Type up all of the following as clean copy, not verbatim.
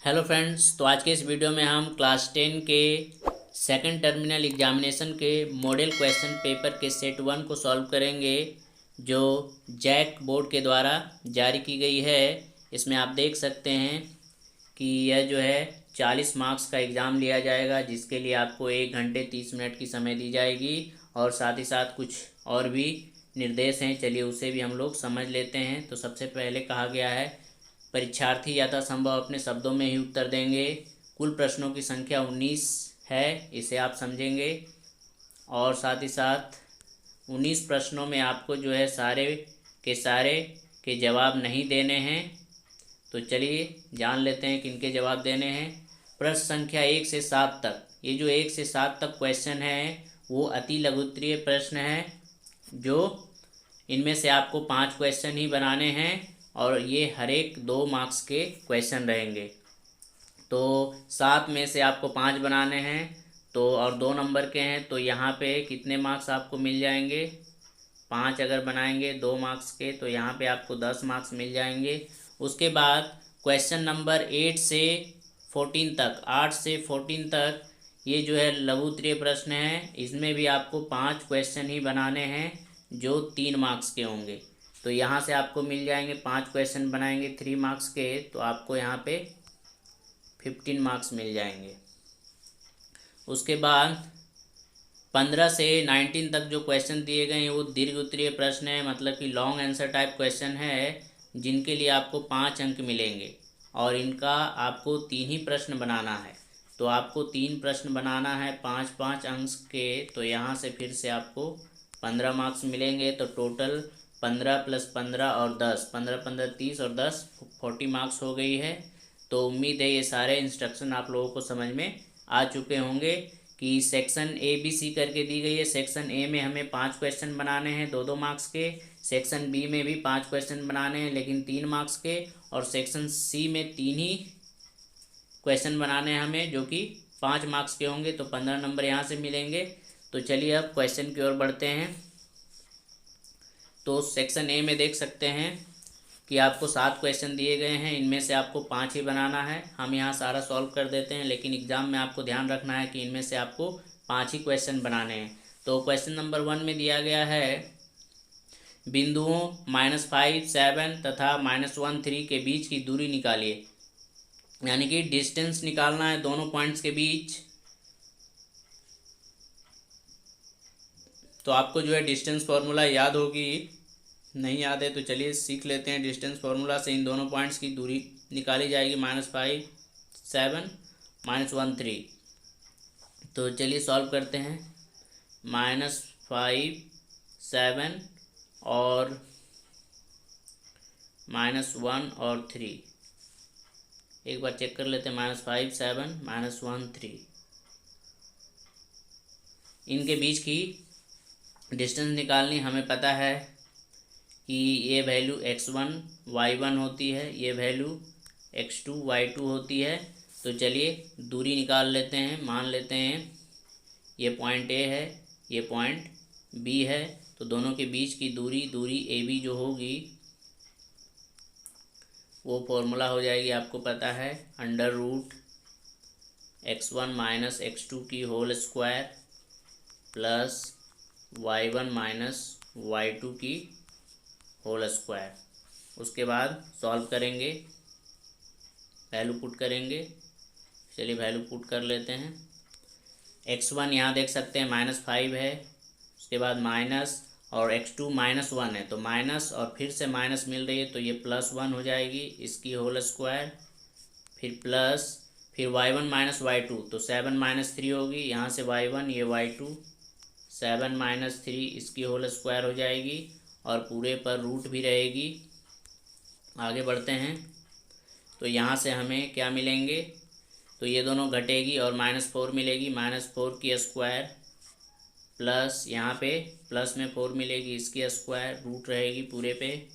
Hello friends, तो आज के इस वीडियो में हम क्लास 10 के सेकंड टर्मिनल एग्जामिनेशन के मॉडल क्वेश्चन पेपर के सेट 1 को सॉल्व करेंगे, जो जैक बोर्ड के द्वारा जारी की गई है। इसमें आप देख सकते हैं कि यह जो है 40 मार्क्स का एग्ज़ाम लिया जाएगा, जिसके लिए आपको 1 घंटे 30 मिनट की समय दी जाएगी और साथ ही साथ कुछ और भी निर्देश हैं। चलिए उसे भी हम लोग समझ लेते हैं। तो सबसे पहले कहा गया है, परीक्षार्थी यथासंभव अपने शब्दों में ही उत्तर देंगे। कुल प्रश्नों की संख्या 19 है, इसे आप समझेंगे। और साथ ही साथ 19 प्रश्नों में आपको जो है सारे के जवाब नहीं देने हैं। तो चलिए जान लेते हैं किनके जवाब देने हैं। प्रश्न संख्या 1 से 7 तक, ये जो 1 से 7 तक क्वेश्चन है वो अति लघुत्तरीय प्रश्न है, जो इनमें से आपको 5 क्वेश्चन ही बनाने हैं और ये हर एक 2 मार्क्स के क्वेश्चन रहेंगे। तो 7 में से आपको 5 बनाने हैं, तो और 2 नंबर के हैं, तो यहाँ पे कितने मार्क्स आपको मिल जाएंगे? 5 अगर बनाएंगे 2 मार्क्स के, तो यहाँ पे आपको 10 मार्क्स मिल जाएंगे। उसके बाद क्वेश्चन नंबर 8 से 14 तक, 8 से 14 तक ये जो है लघुत्तरीय प्रश्न है। इसमें भी आपको 5 क्वेश्चन ही बनाने हैं, जो 3 मार्क्स के होंगे। तो यहाँ से आपको मिल जाएंगे, 5 क्वेश्चन बनाएंगे 3 मार्क्स के, तो आपको यहाँ पे 15 मार्क्स मिल जाएंगे। उसके बाद 15 से 19 तक जो क्वेश्चन दिए गए हैं वो दीर्घ उत्तरीय प्रश्न है, मतलब कि लॉन्ग आंसर टाइप क्वेश्चन है, जिनके लिए आपको 5 अंक मिलेंगे और इनका आपको 3 ही प्रश्न बनाना है। तो आपको 3 प्रश्न बनाना है 5-5 अंक के, तो यहाँ से फिर से आपको 15 मार्क्स मिलेंगे। तो टोटल 15 + 15 और 10, 15-15 30 और 10 40 मार्क्स हो गई है। तो उम्मीद है ये सारे इंस्ट्रक्शन आप लोगों को समझ में आ चुके होंगे कि सेक्शन ABC करके दी गई है। सेक्शन A में हमें 5 क्वेश्चन बनाने हैं 2-2 मार्क्स के, सेक्शन B में भी 5 क्वेश्चन बनाने हैं लेकिन 3 मार्क्स के, और सेक्शन C में 3 ही क्वेश्चन बनाने हैं हमें, जो कि 5 मार्क्स के होंगे। तो 15 नंबर यहाँ से मिलेंगे। तो चलिए अब क्वेश्चन की ओर बढ़ते हैं। तो सेक्शन A में देख सकते हैं कि आपको 7 क्वेश्चन दिए गए हैं, इनमें से आपको 5 ही बनाना है। हम यहाँ सारा सॉल्व कर देते हैं, लेकिन एग्जाम में आपको ध्यान रखना है कि इनमें से आपको 5 ही क्वेश्चन बनाने हैं। तो क्वेश्चन नंबर 1 में दिया गया है, बिंदुओं -5, 7 तथा -1, 3 के बीच की दूरी निकालिए। यानी कि डिस्टेंस निकालना है दोनों पॉइंट्स के बीच। तो आपको जो है डिस्टेंस फार्मूला याद होगी, नहीं याद है तो चलिए सीख लेते हैं। डिस्टेंस फार्मूला से इन दोनों पॉइंट्स की दूरी निकाली जाएगी, -5, 7, -1, 3। तो चलिए सॉल्व करते हैं। -5, 7 और -1 और 3, एक बार चेक कर लेते हैं। -5, 7, -1, 3, इनके बीच की डिस्टेंस निकालनी। हमें पता है कि ये वैल्यू x1 y1 होती है, ये वैल्यू x2 y2 होती है। तो चलिए दूरी निकाल लेते हैं। मान लेते हैं ये पॉइंट A है, ये पॉइंट B है, तो दोनों के बीच की दूरी AB जो होगी वो फॉर्मूला हो जाएगी, आपको पता है, √x1 - x2 की whole square plus y1 - y2 की होल स्क्वायर। उसके बाद सॉल्व करेंगे, वैल्यू पुट करेंगे। चलिए वैल्यू पुट कर लेते हैं। x1 यहाँ देख सकते हैं -5 है, उसके बाद माइनस, और x2 -1 है, तो माइनस और फिर से माइनस मिल रही है, तो ये +1 हो जाएगी, इसकी होल स्क्वायर, फिर प्लस, फिर y1 - y2, तो 7 - 3 होगी, यहाँ से y1 ये y2, 7 - 3 इसकी होल स्क्वायर हो जाएगी, और पूरे पर रूट भी रहेगी। आगे बढ़ते हैं। तो यहाँ से हमें क्या मिलेंगे, तो ये दोनों घटेगी और -4 मिलेगी, -4 की स्क्वायर प्लस यहाँ पे प्लस में 4 मिलेगी, इसकी स्क्वायर, रूट रहेगी पूरे पे।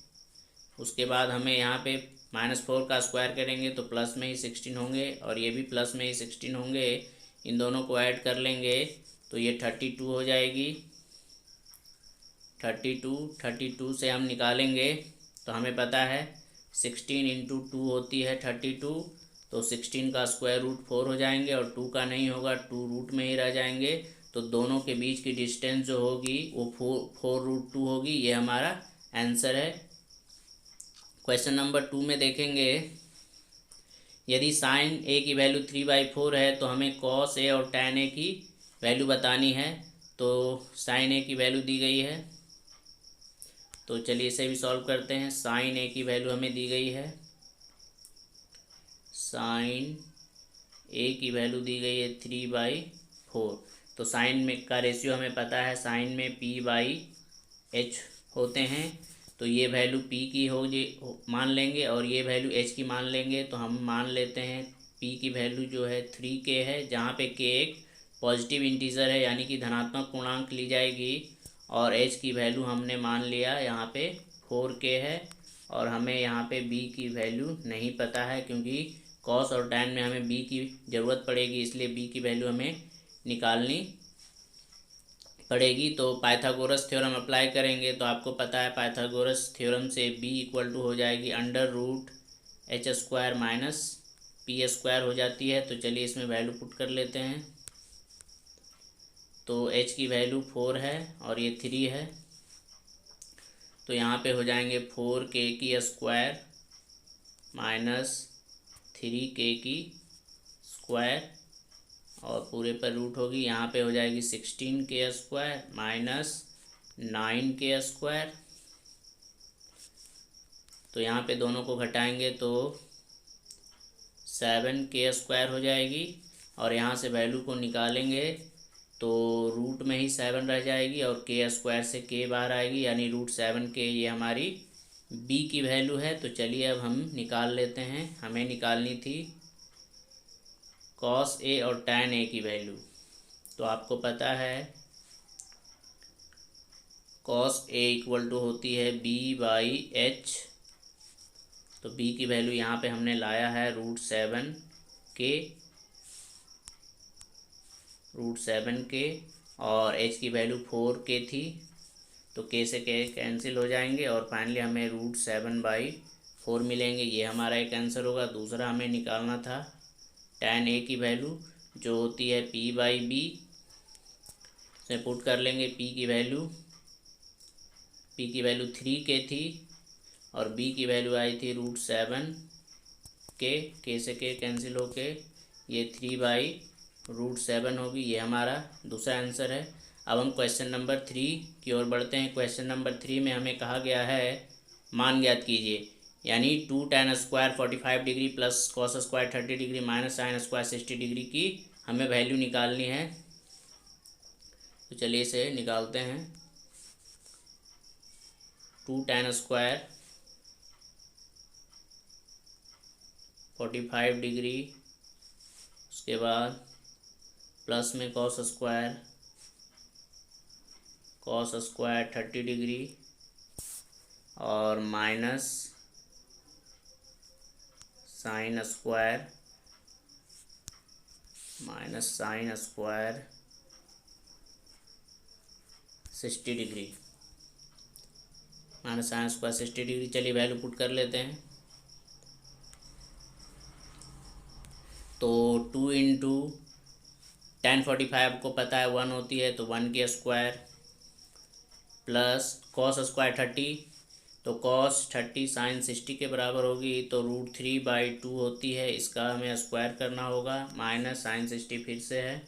उसके बाद हमें यहाँ पे -4 का स्क्वायर करेंगे तो प्लस में ही 16 होंगे, और ये भी प्लस में ही 16 होंगे। इन दोनों को ऐड कर लेंगे तो ये 32 हो जाएगी। 32 से हम निकालेंगे तो हमें पता है 16 × 2 होती है 32, तो 16 का स्क्वायर रूट 4 हो जाएंगे और 2 का नहीं होगा, 2 रूट में ही रह जाएंगे। तो दोनों के बीच की डिस्टेंस जो होगी वो 4√2 होगी। ये हमारा आंसर है। क्वेश्चन नंबर 2 में देखेंगे, यदि साइन ए की वैल्यू 3/4 है तो हमें कॉस ए और टैन ए की वैल्यू बतानी है। तो साइन ए की वैल्यू दी गई है, तो चलिए इसे भी सॉल्व करते हैं। साइन ए की वैल्यू हमें दी गई है, साइन ए की वैल्यू दी गई है 3/4। तो साइन में का रेशियो हमें पता है, साइन में p/h होते हैं। तो ये वैल्यू p की मान लेंगे और ये वैल्यू h की मान लेंगे। तो हम मान लेते हैं p की वैल्यू जो है 3k है, जहाँ पे k एक पॉजिटिव इंटीजर है यानी कि धनात्मक पूर्णांक ली जाएगी। और h की वैल्यू हमने मान लिया यहाँ पे 4k है। और हमें यहाँ पे b की वैल्यू नहीं पता है, क्योंकि कॉस और टैन में हमें b की ज़रूरत पड़ेगी, इसलिए b की वैल्यू हमें निकालनी पड़ेगी। तो पाइथागोरस थ्योरम अप्लाई करेंगे तो आपको पता है पाइथागोरस थ्योरम से b इक्वल टू हो जाएगी √h² - p² हो जाती है। तो चलिए इसमें वैल्यू पुट कर लेते हैं। तो h की वैल्यू 4 है और ये 3 है, तो यहाँ पे हो जाएंगे 4k² - 3k² और पूरे पर रूट होगी। यहाँ पे हो जाएगी 16k² - 9k²। तो यहाँ पे दोनों को घटाएंगे तो 7k² हो जाएगी। और यहाँ से वैल्यू को निकालेंगे तो रूट में ही 7 रह जाएगी और k² से k बाहर आएगी, यानी √7k ये हमारी b की वैल्यू है। तो चलिए अब हम निकाल लेते हैं। हमें निकालनी थी कॉस ए और टैन ए की वैल्यू। तो आपको पता है कॉस ए इक्वल टू होती है b/h। तो b की वैल्यू यहाँ पे हमने लाया है √7k और h की वैल्यू 4k थी, तो k से k कैंसिल हो जाएंगे और फाइनली हमें √7/4 मिलेंगे। ये हमारा एक आंसर होगा। दूसरा हमें निकालना था टैन ए की वैल्यू जो होती है p/b। से पुट कर लेंगे p की वैल्यू 3k थी और b की वैल्यू आई थी √7k। k से k कैंसिल होके ये 3/√7 होगी। ये हमारा दूसरा आंसर है। अब हम क्वेश्चन नंबर 3 की ओर बढ़ते हैं। क्वेश्चन नंबर 3 में हमें कहा गया है मान ज्ञात कीजिए, यानी 2 tan² 45 degree plus cos² 30 degree minus sin² 60 degree की हमें वैल्यू निकालनी है। तो चलिए इसे निकालते हैं। 2 tan² 45 डिग्री, उसके बाद प्लस में cos² 30 डिग्री और minus sin² 60 degree minus sin² 60 degree. चलिए वैल्यू पुट कर लेते हैं। तो 2 × tan 45 आपको पता है 1 होती है, तो 1k² प्लस cos² 30, तो cos 30 sin 60 के बराबर होगी, तो √3/2 होती है, इसका हमें स्क्वायर करना होगा। माइनस sin 60 फिर से है,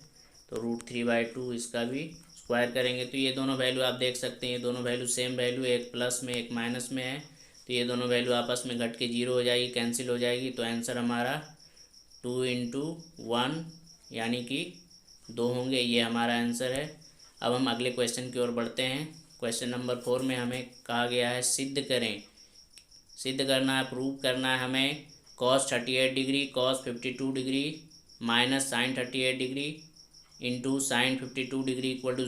तो √3/2 इसका भी स्क्वायर करेंगे। तो ये दोनों वैल्यू आप देख सकते हैं, ये दोनों वैल्यू सेम वैल्यू, एक प्लस में एक माइनस में है, तो ये दोनों वैल्यू आपस में घट के 0 हो जाएगी, कैंसिल हो जाएगी। तो आंसर हमारा 2 × 1 यानी कि 2 होंगे। ये हमारा आंसर है। अब हम अगले क्वेश्चन की ओर बढ़ते हैं। क्वेश्चन नंबर 4 में हमें कहा गया है सिद्ध करें। सिद्ध करना है, प्रूव करना है हमें cos 38 degree cos 52 degree minus sin 38 degree into sin 52 degree equal to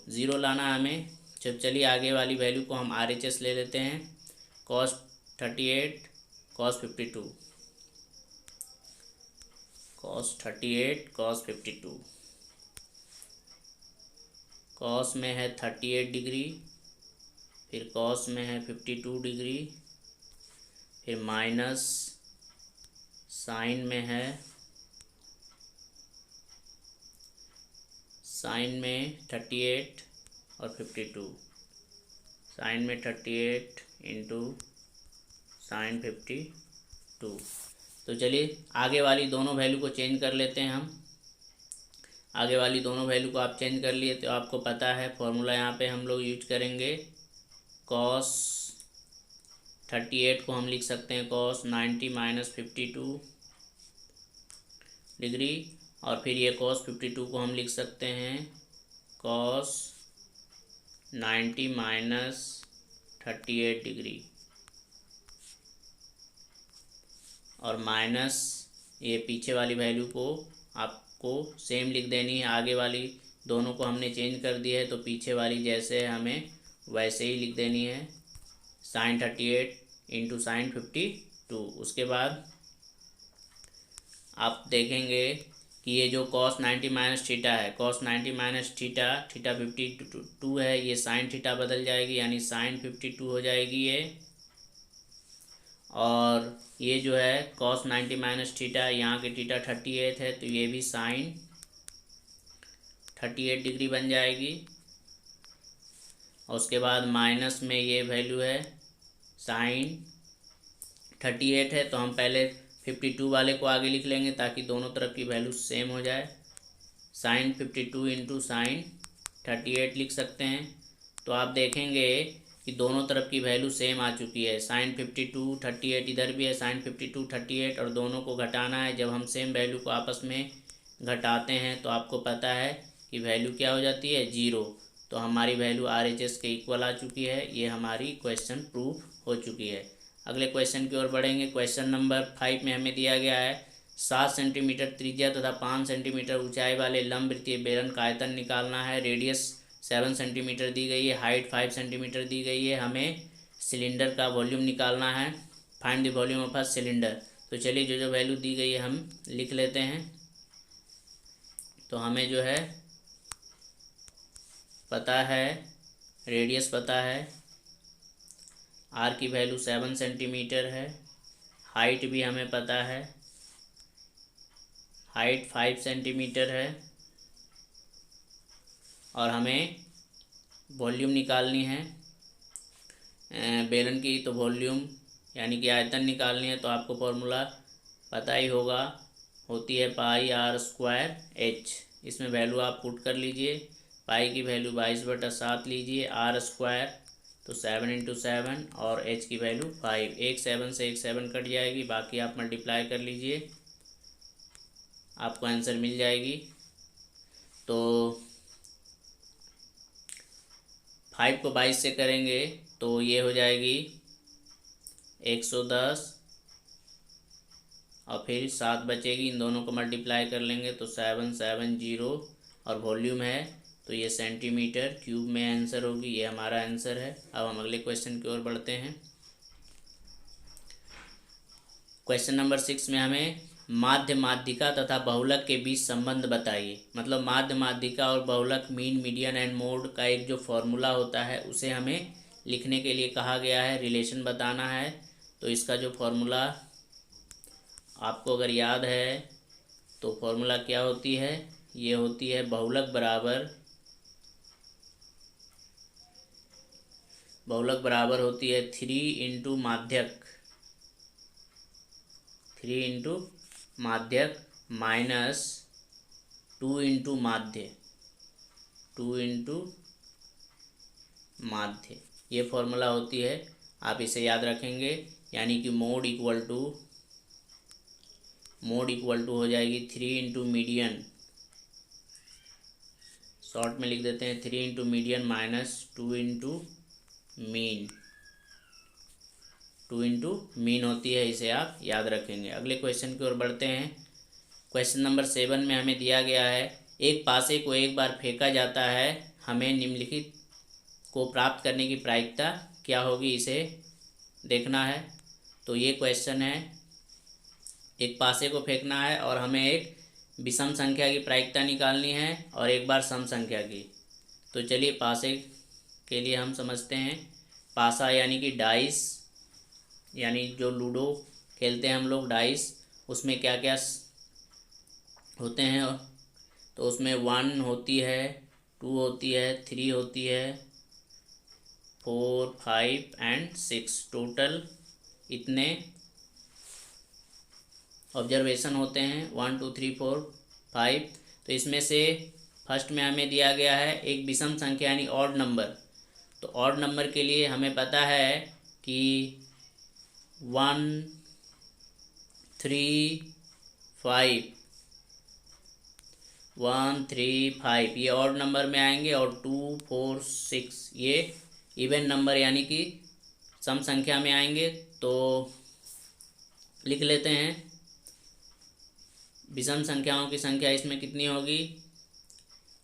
0 लाना है हमें। चलिए आगे वाली वैल्यू को हम RHS ले लेते हैं। cos 38 cos 52 cos 38 cos 52, cos में है 38 डिग्री, फिर cos में है 52 डिग्री, फिर माइनस साइन में है, साइन में 38 और 52, साइन में 38 इंटू साइन 52। तो चलिए आगे वाली दोनों वैल्यू को चेंज कर लेते हैं हम। आगे वाली दोनों वैल्यू को आप चेंज कर लिए तो आपको पता है फॉर्मूला यहाँ पे हम लोग यूज करेंगे। कॉस 38 को हम लिख सकते हैं कॉस 90 माइनस 52 डिग्री, और फिर ये कॉस 52 को हम लिख सकते हैं कॉस 90 माइनस 38 डिग्री, और माइनस ये पीछे वाली वैल्यू को आपको सेम लिख देनी है। आगे वाली दोनों को हमने चेंज कर दिया है तो पीछे वाली जैसे है हमें वैसे ही लिख देनी है, साइन 38 इंटू साइन 52। उसके बाद आप देखेंगे कि ये जो कॉस 90 माइनस थीटा है, कॉस 90 माइनस थीटा, थीटा 52 है, ये साइन थीटा बदल जाएगी यानी साइन 52 हो जाएगी ये। और ये जो है कॉस 90 माइनस थीटा, यहाँ के थीटा 38 है तो ये भी साइन 38 डिग्री बन जाएगी। और उसके बाद माइनस में ये वैल्यू है साइन 38 है तो हम पहले 52 वाले को आगे लिख लेंगे ताकि दोनों तरफ की वैल्यू सेम हो जाए। साइन 52 इंटू साइन 38 लिख सकते हैं। तो आप देखेंगे कि दोनों तरफ की वैल्यू सेम आ चुकी है। साइन 52 38 इधर भी है, साइन 52 38, और दोनों को घटाना है। जब हम सेम वैल्यू को आपस में घटाते हैं तो आपको पता है कि वैल्यू क्या हो जाती है, 0। तो हमारी वैल्यू RHS के इक्वल आ चुकी है। ये हमारी क्वेश्चन प्रूफ हो चुकी है। अगले क्वेश्चन की ओर बढ़ेंगे। क्वेश्चन नंबर 5 में हमें दिया गया है 7 सेंटीमीटर त्रिज्या तथा 5 सेंटीमीटर ऊंचाई वाले लंबवृत्तीय बेलन का आयतन निकालना है। रेडियस 7 सेंटीमीटर दी गई है, हाइट 5 सेंटीमीटर दी गई है। हमें सिलेंडर का वॉल्यूम निकालना है। Find the volume of a cylinder. तो चलिए जो जो वैल्यू दी गई है हम लिख लेते हैं। तो हमें जो है पता है, रेडियस पता है, आर की वैल्यू 7 सेंटीमीटर है, हाइट भी हमें पता है, हाइट 5 सेंटीमीटर है, और हमें वॉल्यूम निकालनी है बेलन की। तो वॉल्यूम यानी कि आयतन निकालनी है तो आपको फॉर्मूला पता ही होगा, होती है पाई आर स्क्वायर एच। इसमें वैल्यू आप पुट कर लीजिए। पाई की वैल्यू 22/7 लीजिए, आर स्क्वायर तो 7 इंटू 7, और एच की वैल्यू 5। एक 7 से एक 7 कट जाएगी, बाकी आप मल्टीप्लाई कर लीजिए, आपको आंसर मिल जाएगी। तो 5 को 22 से करेंगे तो ये हो जाएगी 110, और फिर 7 बचेगी, इन दोनों को मल्टीप्लाई कर लेंगे तो 770, और वॉल्यूम है तो ये सेंटीमीटर क्यूब में आंसर होगी। ये हमारा आंसर है। अब हम अगले क्वेश्चन की ओर बढ़ते हैं। क्वेश्चन नंबर 6 में हमें माध्य माध्यिका तथा बहुलक के बीच संबंध बताइए। मतलब माध्य माध्यिका और बहुलक, मीन, मीडियन एंड मोड का एक जो फॉर्मूला होता है उसे हमें लिखने के लिए कहा गया है, रिलेशन बताना है। तो इसका जो फॉर्मूला आपको अगर याद है तो फॉर्मूला क्या होती है, ये होती है बहुलक बराबर होती है 3 इंटू माध्यक, 3 इंटू माध्यक माइनस 2 इंटू माध्य, 2 इंटू माध्य। ये फॉर्मूला होती है, आप इसे याद रखेंगे। यानी कि मोड इक्वल टू हो जाएगी 3 इंटू मीडियन, शॉर्ट में लिख देते हैं 3 into median minus 2 into mean, 2 into mean होती है, इसे आप याद रखेंगे। अगले क्वेश्चन की ओर बढ़ते हैं। क्वेश्चन नंबर 7 में हमें दिया गया है एक पासे को एक बार फेंका जाता है, हमें निम्नलिखित को प्राप्त करने की प्रायिकता क्या होगी, इसे देखना है। तो ये क्वेश्चन है, एक पासे को फेंकना है और हमें एक विषम संख्या की प्रायिकता निकालनी है और एक बार सम संख्या की। तो चलिए पासे के लिए हम समझते हैं, पासा यानी कि डाइस, यानी जो लूडो खेलते हैं हम लोग डाइस, उसमें क्या क्या होते हैं। तो उसमें 1 होती है, 2 होती है, 3 होती है, 4, 5 एंड 6, टोटल इतने ऑब्जर्वेशन होते हैं, 1 2 3 4 5। तो इसमें से फर्स्ट में हमें दिया गया है एक विषम संख्या यानी ऑड नंबर। तो ऑड नंबर के लिए हमें पता है कि 1 3 5, 1 3 5 ये ऑड नंबर में आएंगे, और 2 4 6 ये इवन नंबर यानी कि सम संख्या में आएंगे। तो लिख लेते हैं विषम संख्याओं की संख्या इसमें कितनी होगी।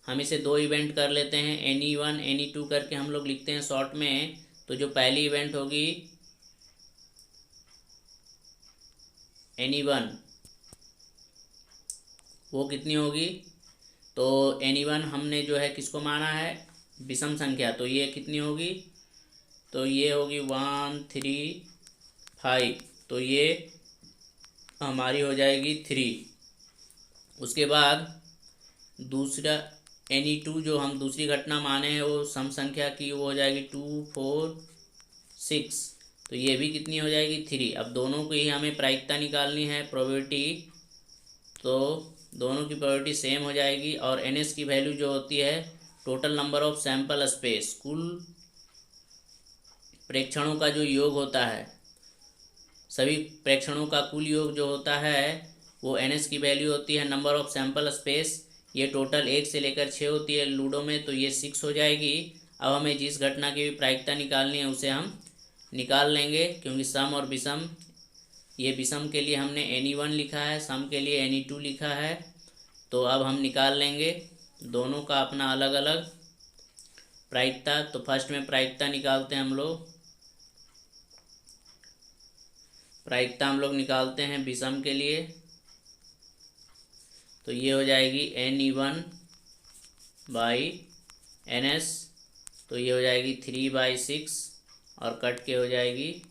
हम इसे 2 इवेंट कर लेते हैं, any1 any2 करके हम लोग लिखते हैं शॉर्ट में। तो जो पहली इवेंट होगी any1 वो कितनी होगी। तो any1 हमने जो है किसको माना है, विषम संख्या। तो ये कितनी होगी, तो ये होगी 1 3 5, तो ये हमारी हो जाएगी 3। उसके बाद दूसरा any2 जो हम दूसरी घटना माने हैं वो सम संख्या की, वो हो जाएगी 2 4 6, तो ये भी कितनी हो जाएगी 3। अब दोनों को ही हमें प्रायिकता निकालनी है, प्रोबेबिलिटी। तो दोनों की प्रोबेबिलिटी सेम हो जाएगी, और एनएस की वैल्यू जो होती है total number of sample space, कुल प्रेक्षणों का जो योग होता है, सभी प्रेक्षणों का कुल योग जो होता है वो एनएस की वैल्यू होती है नंबर ऑफ सैंपल स्पेस। ये टोटल 1 से लेकर 6 होती है लूडो में, तो ये 6 हो जाएगी। अब हमें जिस घटना की भी प्रायिकता निकालनी है उसे हम निकाल लेंगे, क्योंकि सम और विषम, ये विषम के लिए हमने any1 लिखा है, सम के लिए any2 लिखा है। तो अब हम निकाल लेंगे दोनों का अपना अलग अलग प्रायिकता। तो फर्स्ट में प्रायिकता निकालते हैं हम लोग, प्रायिकता हम लोग निकालते हैं विषम के लिए। तो ये हो जाएगी any1 बाई ns, तो ये हो जाएगी 3/6, और कट के हो जाएगी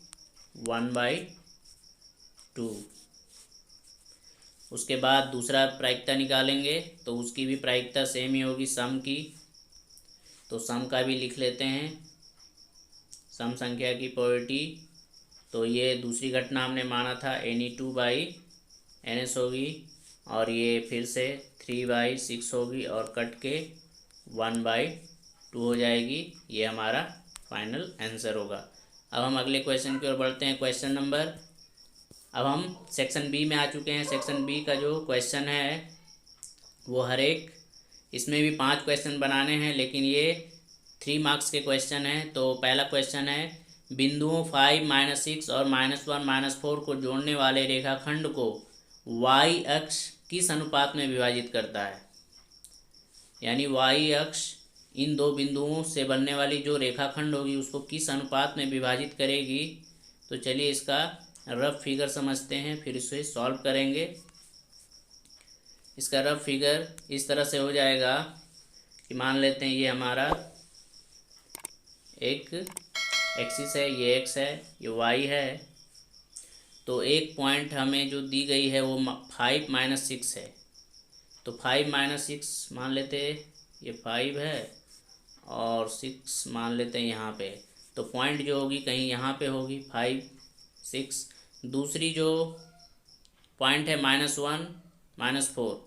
1/2। उसके बाद दूसरा प्रायिकता निकालेंगे, तो उसकी भी प्रायिकता सेम ही होगी सम की। तो सम का भी लिख लेते हैं, सम संख्या की प्रोबेबिलिटी। तो ये दूसरी घटना हमने माना था any2/ns होगी, और ये फिर से 3/6 होगी, और कट के 1/2 हो जाएगी। ये हमारा फाइनल आंसर होगा। अब हम अगले क्वेश्चन की ओर बढ़ते हैं, क्वेश्चन नंबर। अब हम सेक्शन बी में आ चुके हैं। सेक्शन बी का जो क्वेश्चन है वो हर एक, इसमें भी 5 क्वेश्चन बनाने हैं, लेकिन ये 3 मार्क्स के क्वेश्चन हैं। तो पहला क्वेश्चन है, बिंदुओं 5 -6 और -1 -4 को जोड़ने वाले रेखाखंड को y अक्ष किस अनुपात में विभाजित करता है। यानी y अक्ष इन दो बिंदुओं से बनने वाली जो रेखाखंड होगी उसको किस अनुपात में विभाजित करेगी। तो चलिए इसका रफ फिगर समझते हैं, फिर इसे सॉल्व करेंगे। इसका रफ फिगर इस तरह से हो जाएगा कि मान लेते हैं ये हमारा एक एक्सिस है, ये x है, ये y है। तो एक पॉइंट हमें जो दी गई है वो 5 -6 है। तो 5 -6 मान लेते, ये 5 है और 6 मान लेते हैं यहाँ पे। तो पॉइंट जो होगी कहीं यहाँ पे होगी 5 6। दूसरी जो पॉइंट है -1 -4,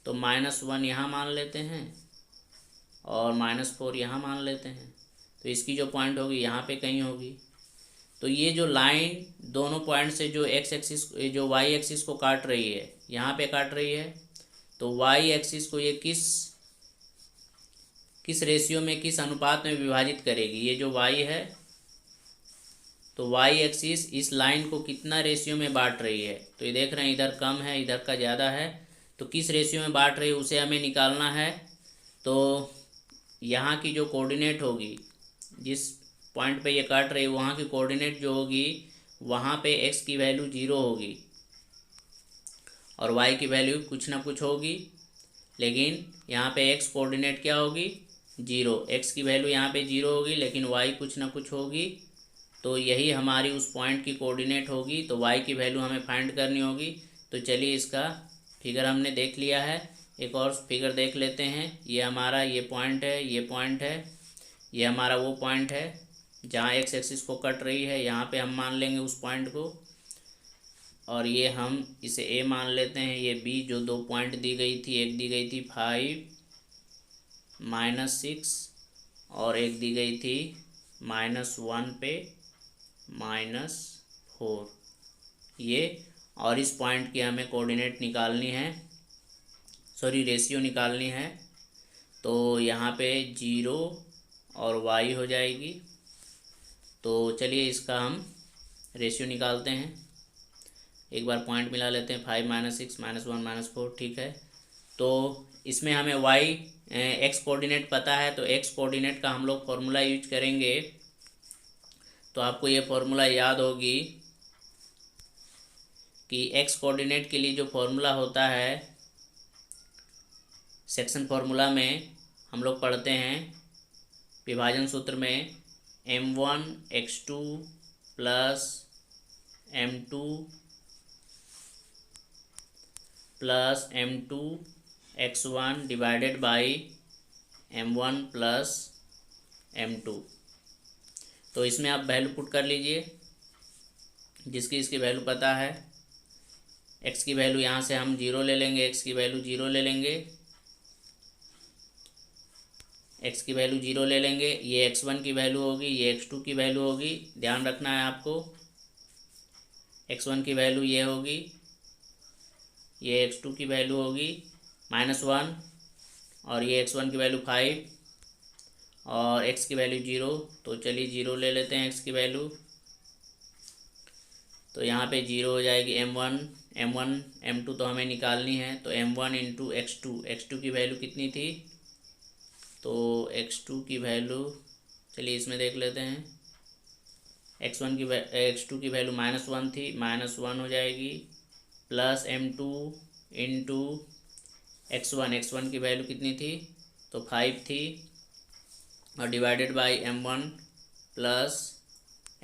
तो -1 यहाँ मान लेते हैं और -4 यहाँ मान लेते हैं। तो इसकी जो पॉइंट होगी यहाँ पे कहीं होगी। तो ये जो लाइन दोनों पॉइंट से जो एक्स एक्सिस जो वाई एक्सिस को काट रही है, यहाँ पे काट रही है। तो वाई एक्सिस को ये किस रेशियो में, किस अनुपात में विभाजित करेगी। ये जो वाई है, तो वाई एक्सिस इस लाइन को कितना रेशियो में बांट रही है। तो ये देख रहे हैं इधर कम है, इधर का ज़्यादा है। तो किस रेशियो में बांट रही है उसे हमें निकालना है। तो यहाँ की जो कोऑर्डिनेट होगी, जिस पॉइंट पे ये काट रही है वहाँ की कोऑर्डिनेट जो होगी, वहाँ पे x की वैल्यू 0 होगी और y की वैल्यू कुछ ना कुछ होगी। लेकिन यहाँ पे x कोऑर्डिनेट क्या होगी, 0। x की वैल्यू यहाँ पे 0 होगी, लेकिन y कुछ ना कुछ होगी। तो तो यही हमारी उस पॉइंट की कोऑर्डिनेट होगी। तो y की वैल्यू हमें फाइंड करनी होगी। तो चलिए इसका फिगर हमने देख लिया है, एक और फिगर देख लेते हैं। ये हमारा ये पॉइंट है, ये पॉइंट है, ये हमारा वो पॉइंट है जहाँ एक्स एक्सिस को कट रही है। यहाँ पे हम मान लेंगे उस पॉइंट को, और ये हम इसे ए मान लेते हैं। ये बी जो दो पॉइंट दी गई थी, एक दी गई थी 5 - 6 और एक दी गई थी -1 पे -4। ये और इस पॉइंट की हमें कोऑर्डिनेट निकालनी है, सॉरी रेशियो निकालनी है। तो यहाँ पे 0 और y हो जाएगी। तो चलिए इसका हम रेशियो निकालते हैं। एक बार पॉइंट मिला लेते हैं, 5 - 6 -1 -4, ठीक है। तो इसमें हमें y x कोऑर्डिनेट पता है, तो x कोऑर्डिनेट का हम लोग फॉर्मूला यूज करेंगे। तो आपको ये फॉर्मूला याद होगी कि x कोऑर्डिनेट के लिए जो फॉर्मूला होता है, सेक्शन फार्मूला में हम लोग पढ़ते हैं विभाजन सूत्र में m1x2 + m2 + m2x1 divided by m1 + m2। तो इसमें आप वैल्यू पुट कर लीजिए, जिसकी इसकी वैल्यू पता है। x की वैल्यू यहाँ से हम 0 ले लेंगे, x की वैल्यू 0 ले लेंगे, x की वैल्यू 0 ले लेंगे। ये x1 की वैल्यू होगी, ये x2 की वैल्यू होगी। ध्यान रखना है आपको, x1 की वैल्यू ये होगी, ये x2 की वैल्यू होगी -1, और ये x1 की वैल्यू 5 और x की वैल्यू 0। तो चलिए 0 ले लेते हैं x की वैल्यू। तो यहाँ पे 0 हो जाएगी। m1 m2 तो हमें निकालनी है। तो m1 × x2 की वैल्यू कितनी थी? तो x2 की वैल्यू चलिए इसमें देख लेते हैं। x2 की वैल्यू -1 थी, -1 हो जाएगी, प्लस m2 × x1 की वैल्यू कितनी थी? तो 5 थी, और डिवाइडेड बाई m1 +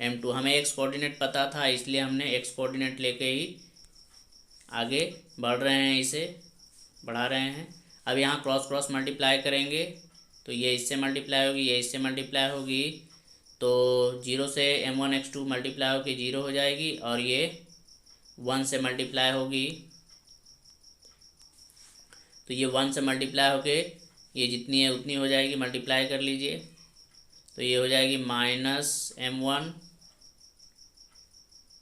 m2। हमें x कोऑर्डिनेट पता था, इसलिए हमने x कोऑर्डिनेट लेके ही आगे बढ़ रहे हैं, इसे बढ़ा रहे हैं। अब यहाँ क्रॉस मल्टीप्लाई करेंगे, तो ये इससे मल्टीप्लाई होगी, ये इससे मल्टीप्लाई होगी। तो 0 से m1x2 मल्टीप्लाई होगी 0 हो जाएगी, और ये 1 से मल्टीप्लाई होगी। तो ये 1 से मल्टीप्लाई होके ये जितनी है उतनी हो जाएगी, मल्टीप्लाई कर लीजिए। तो ये हो जाएगी -m1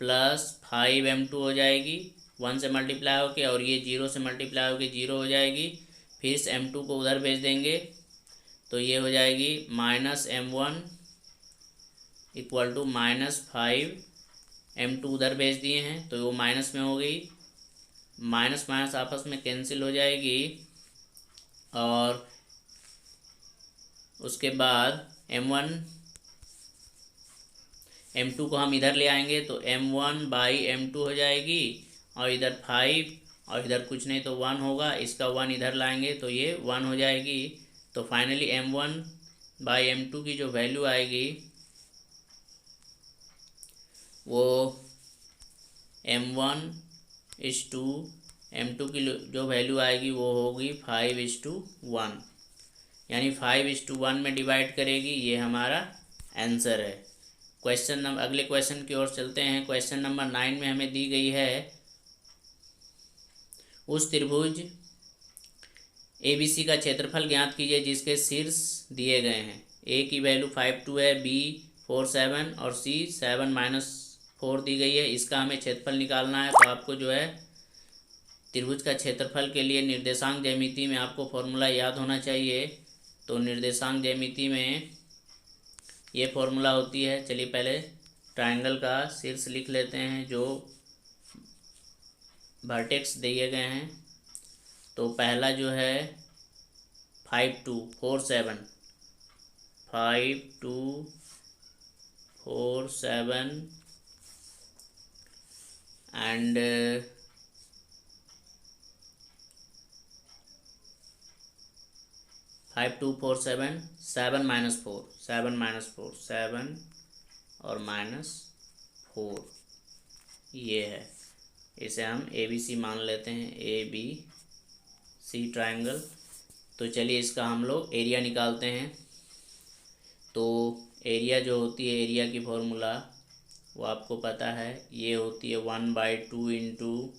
+ 5m2 हो जाएगी, 1 से मल्टीप्लाई होके, और ये 0 से मल्टीप्लाई होके 0 हो जाएगी। फिर से m2 को उधर भेज देंगे, तो ये हो जाएगी -m1 = -5m2 उधर भेज दिए हैं, तो वो माइनस में हो गई। माइनस माइनस आपस में कैंसिल हो जाएगी, और उसके बाद m2 को हम इधर ले आएंगे, तो m1/m2 हो जाएगी, और इधर 5 और इधर कुछ नहीं तो 1 होगा। इसका 1 इधर लाएंगे तो ये 1 हो जाएगी। तो फाइनली m1/m2 की जो वैल्यू आएगी वो m1:m2 की जो वैल्यू आएगी वो होगी 5:1, यानी 5:1 में डिवाइड करेगी। ये हमारा आंसर है। अगले क्वेश्चन की ओर चलते हैं। क्वेश्चन नंबर 9 में हमें दी गई है, उस त्रिभुज ABC का क्षेत्रफल ज्ञात कीजिए जिसके शीर्ष दिए गए हैं। A की वैल्यू 5/2 है, B 4/7 और C 7-4 दी गई है। इसका हमें क्षेत्रफल निकालना है। तो आपको जो है त्रिभुज का क्षेत्रफल के लिए निर्देशांक ज्यामिति में आपको फॉर्मूला याद होना चाहिए। तो निर्देशांक ज्यामिति में ये फॉर्मूला होती है। चलिए पहले ट्रायंगल का शीर्ष लिख लेते हैं जो वर्टेक्स दिए गए हैं। तो पहला जो है 5/2 4/7, 5/2 4/7 एंड 5/2 4/7 7 - 4 7 और -4, ये है। इसे हम ABC मान लेते हैं, ABC ट्रायंगल। तो चलिए इसका हम लोग एरिया निकालते हैं। तो एरिया जो होती है, एरिया की फॉर्मूला वो आपको पता है, ये होती है 1/2 इंटू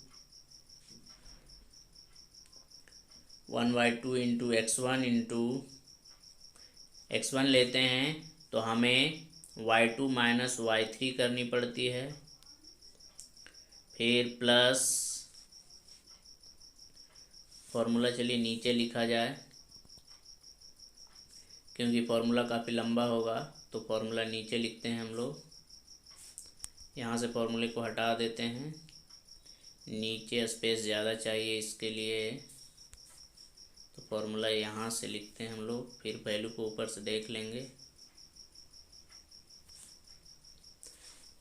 x1 लेते हैं तो हमें y2 माइनस y3 करनी पड़ती है, फिर प्लस फॉर्मूला चलिए नीचे लिखा जाए, क्योंकि फॉर्मूला काफ़ी लंबा होगा तो फॉर्मूला नीचे लिखते हैं हम लोग। यहाँ से फॉर्मूले को हटा देते हैं, नीचे स्पेस ज़्यादा चाहिए इसके लिए, तो फॉर्मूला यहाँ से लिखते हैं हम लोग, फिर वैल्यू को ऊपर से देख लेंगे।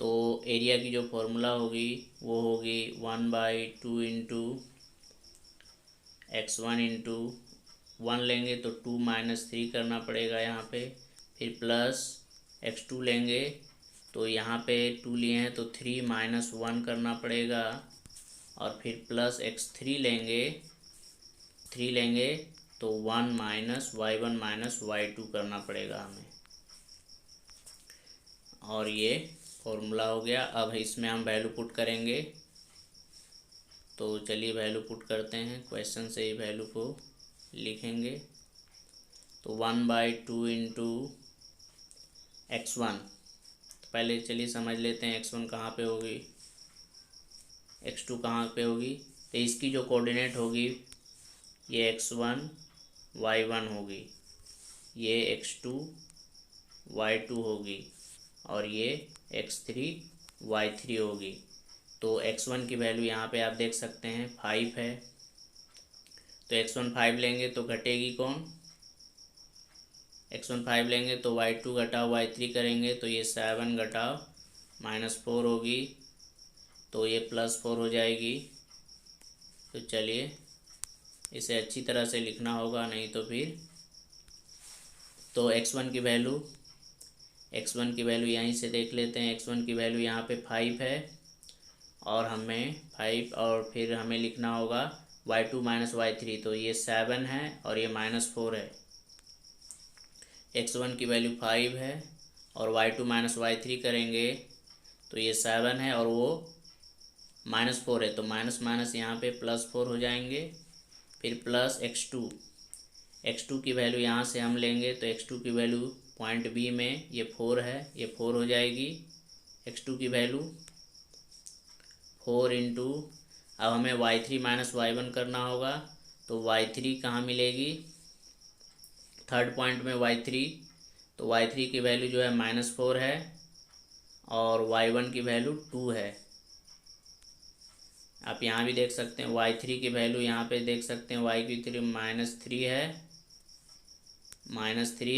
तो एरिया की जो फॉर्मूला होगी वो होगी 1/2 इंटू x1 इंटू 1 लेंगे तो 2 माइनस 3 करना पड़ेगा यहाँ पे, फिर प्लस x2 लेंगे तो यहाँ पे 2 लिए हैं तो 3 माइनस 1 करना पड़ेगा, और फिर प्लस x3 लेंगे, 3 लेंगे तो 1 माइनस y1 माइनस y2 करना पड़ेगा हमें, और ये फॉर्मूला हो गया। अब इसमें हम वैल्यू पुट करेंगे, तो चलिए वैल्यू पुट करते हैं, क्वेश्चन से ही वैल्यू को लिखेंगे। तो 1/2 इंटू x1, तो पहले चलिए समझ लेते हैं x1 कहाँ पे होगी, x2 कहाँ पे होगी। तो इसकी जो कोऑर्डिनेट होगी ये x1 y1 होगी, ये x2 y2 होगी, और ये x3 y3 होगी। तो x1 की वैल्यू यहाँ पे आप देख सकते हैं 5 है, तो x1 5 लेंगे तो घटेगी कौन, x1 5 लेंगे तो y2 घटाओ y3 करेंगे तो ये 7 घटाओ -4 होगी, तो ये +4 हो जाएगी। तो चलिए इसे अच्छी तरह से लिखना होगा, नहीं तो फिर, तो x1 की वैल्यू यहीं से देख लेते हैं। x1 की वैल्यू यहाँ पे 5 है, और हमें 5, और फिर हमें लिखना होगा y2 माइनस y3, तो ये 7 है और ये -4 है। x1 की वैल्यू 5 है और y2 माइनस y3 करेंगे तो ये 7 है और वो -4 है, तो माइनस माइनस यहाँ पे +4 हो जाएंगे। फिर प्लस x2 की वैल्यू यहाँ से हम लेंगे तो x2 की वैल्यू पॉइंट बी में ये 4 है, ये 4 हो जाएगी x2 की वैल्यू 4 इंटू, अब हमें y3 माइनस y1 करना होगा, तो y3 कहाँ मिलेगी, थर्ड पॉइंट में y3, तो y3 की वैल्यू जो है -4 है और y1 की वैल्यू 2 है। आप यहाँ भी देख सकते हैं y3 की वैल्यू, यहाँ पे देख सकते हैं y की 3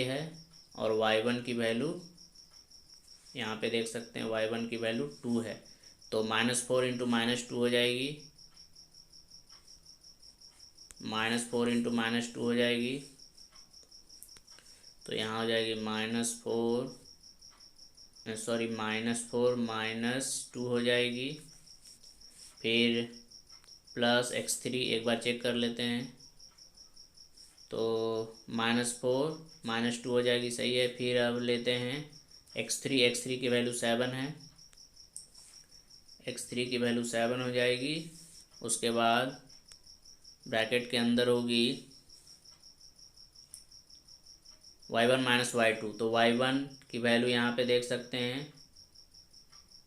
है और y1 की वैल्यू यहाँ पे देख सकते हैं y1 की वैल्यू 2 है, तो -4 इंटू -2 हो जाएगी, -4 इंटू -2 हो जाएगी, तो यहाँ हो जाएगी -4 -2 हो जाएगी। फिर प्लस x3 एक बार चेक कर लेते हैं, तो -4 -2 हो जाएगी, सही है। फिर अब लेते हैं x3 की वैल्यू 7 है, x3 की वैल्यू 7 हो जाएगी। उसके बाद ब्रैकेट के अंदर होगी y1 माइनस y2, तो y1 की वैल्यू यहाँ पे देख सकते हैं,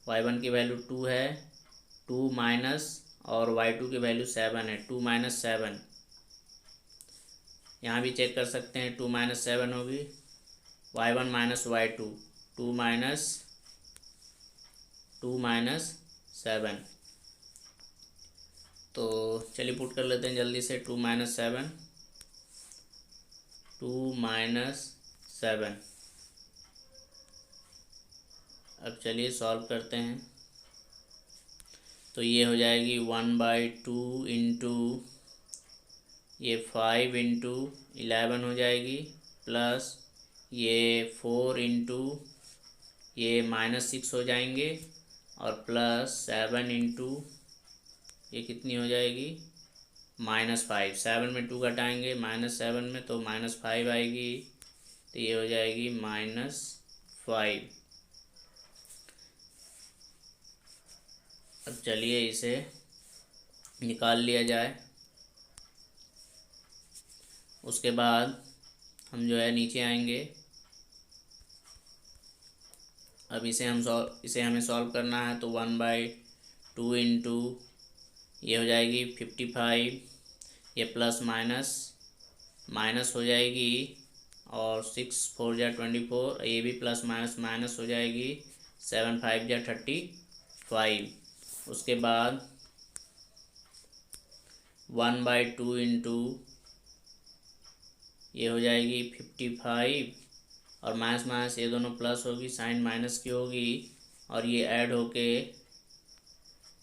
y1 की वैल्यू 2 है, 2 माइनस, और y2 की वैल्यू 7 है, 2 माइनस 7, यहाँ भी चेक कर सकते हैं 2 माइनस 7 होगी। y1 माइनस y2, 2 माइनस 7, तो चलिए पुट कर लेते हैं जल्दी से, 2 माइनस 7। अब चलिए सॉल्व करते हैं, तो ये हो जाएगी 1/2 इंटू ये 5 इंटू 11 हो जाएगी, प्लस ये 4 इंटू ये -6 हो जाएंगे और +7 इंटू ये कितनी हो जाएगी -5। 7 में 2 घटाएंगे -7 में तो -5 आएगी, तो ये हो जाएगी -5। अब चलिए इसे निकाल लिया जाए। उसके बाद हम जो है नीचे आएंगे। अब इसे हमें सॉल्व करना है, तो 1/2 इंटू ये हो जाएगी 55, ये प्लस माइनस माइनस हो जाएगी और 6 4 जा 24, ये भी प्लस माइनस माइनस हो जाएगी, 7 5 जा 35। उसके बाद 1/2 इंटू ये हो जाएगी 55 और माइनस माइनस ये दोनों प्लस होगी, साइन माइनस की होगी और ये ऐड होके